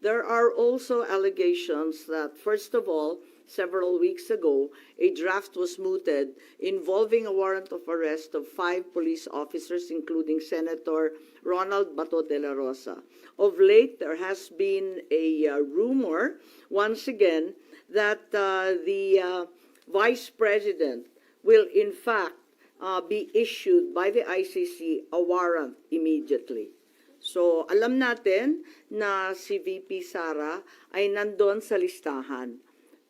There are also allegations that, first of all, several weeks ago, a draft was mooted involving a warrant of arrest of 5 police officers, including Senator Ronald Bato de la Rosa. Of late, there has been a rumor, once again, that the Vice President will in fact be issued by the ICC a warrant immediately. So alam natin na si VP Sara ay nandun sa listahan.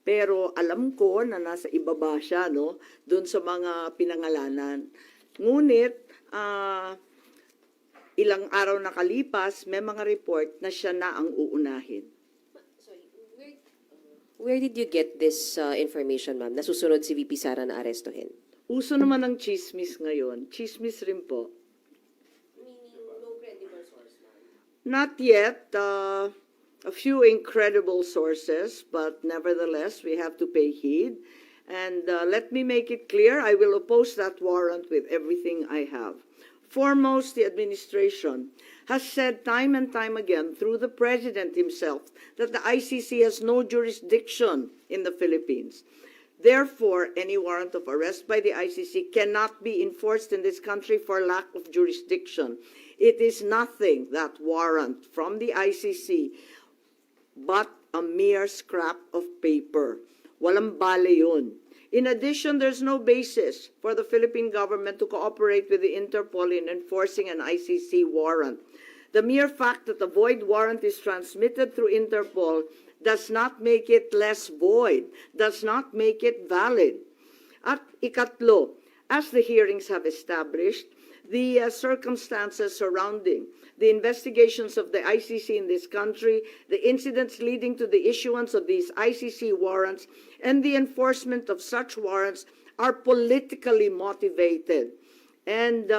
Pero alam ko na nasa ibaba siya, no, doon sa mga pinangalanan. Ngunit ilang araw nakalipas, may mga report na siya na ang uunahin. Where did you get this information, ma'am? Nasusunod si VP Sara na arestuhin? Uso naman ng chismis ngayon. Chismis rin po. Meaning, no credible source, ma'am? Not yet. A few incredible sources, but nevertheless, we have to pay heed. And let me make it clear, I will oppose that warrant with everything I have. Foremost, the administration has said time and time again through the President himself that the ICC has no jurisdiction in the Philippines. Therefore, any warrant of arrest by the ICC cannot be enforced in this country for lack of jurisdiction. It is nothing, that warrant from the ICC, but a mere scrap of paper. Walang bale yun. In addition, there's no basis for the Philippine government to cooperate with the Interpol in enforcing an ICC warrant. The mere fact that a void warrant is transmitted through Interpol does not make it less void, does not make it valid. At ikatlo, as the hearings have established, the circumstances surrounding the investigations of the ICC in this country, the incidents leading to the issuance of these ICC warrants, and the enforcement of such warrants are politically motivated and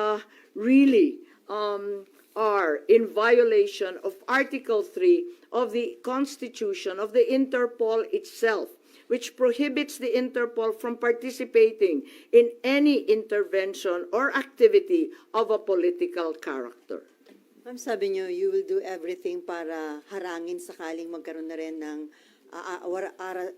really are in violation of Article 3 of the Constitution of the Interpol itself, which prohibits the Interpol from participating in any intervention or activity of a political character. Ma'am, sabi niyo, you will do everything para harangin sakaling magkaroon na rin ng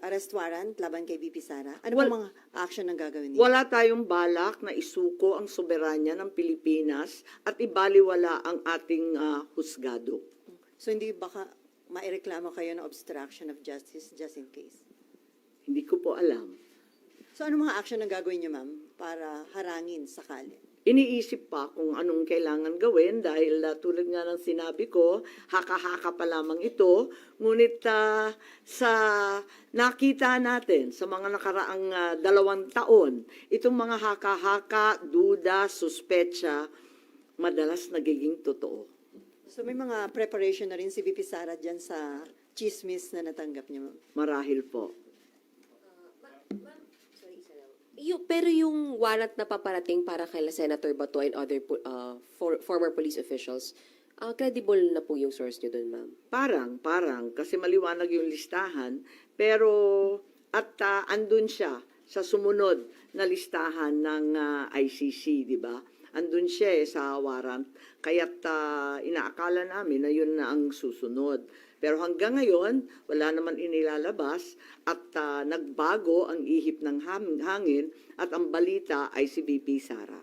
arrest warrant laban kay VP Sara. Ano Well, po mga action ang gagawin niyo? Wala tayong balak na isuko ang soberanya ng Pilipinas at ibaliwala ang ating husgado. So hindi baka maireklamo kayo ng obstruction of justice just in case? Hindi ko po alam. So ano mga action ang gagawin niyo, ma'am, para harangin sakali? Iniisip pa kung anong kailangan gawin dahil tulad nga ng sinabi ko, haka-haka pa lamang ito. Ngunit sa nakita natin sa mga nakaraang 2 taon, itong mga haka-haka, duda, suspetsa, madalas nagiging totoo. So may mga preparation na rin si VP Sara dyan sa chismis na natanggap niya, ma'am? Marahil po. Pero yung warrant na paparating para kay Senator Bato and other former police officials, credible na po yung source nyo dun, ma'am? Parang, kasi maliwanag yung listahan, pero andun siya sa sumunod na listahan ng ICC, di ba? Andun siya sa warrant, kaya't inaakala namin na yun na ang susunod. Pero hanggang ngayon, wala naman inilalabas at nagbago ang ihip ng hangin at ang balita ay si VP Sara.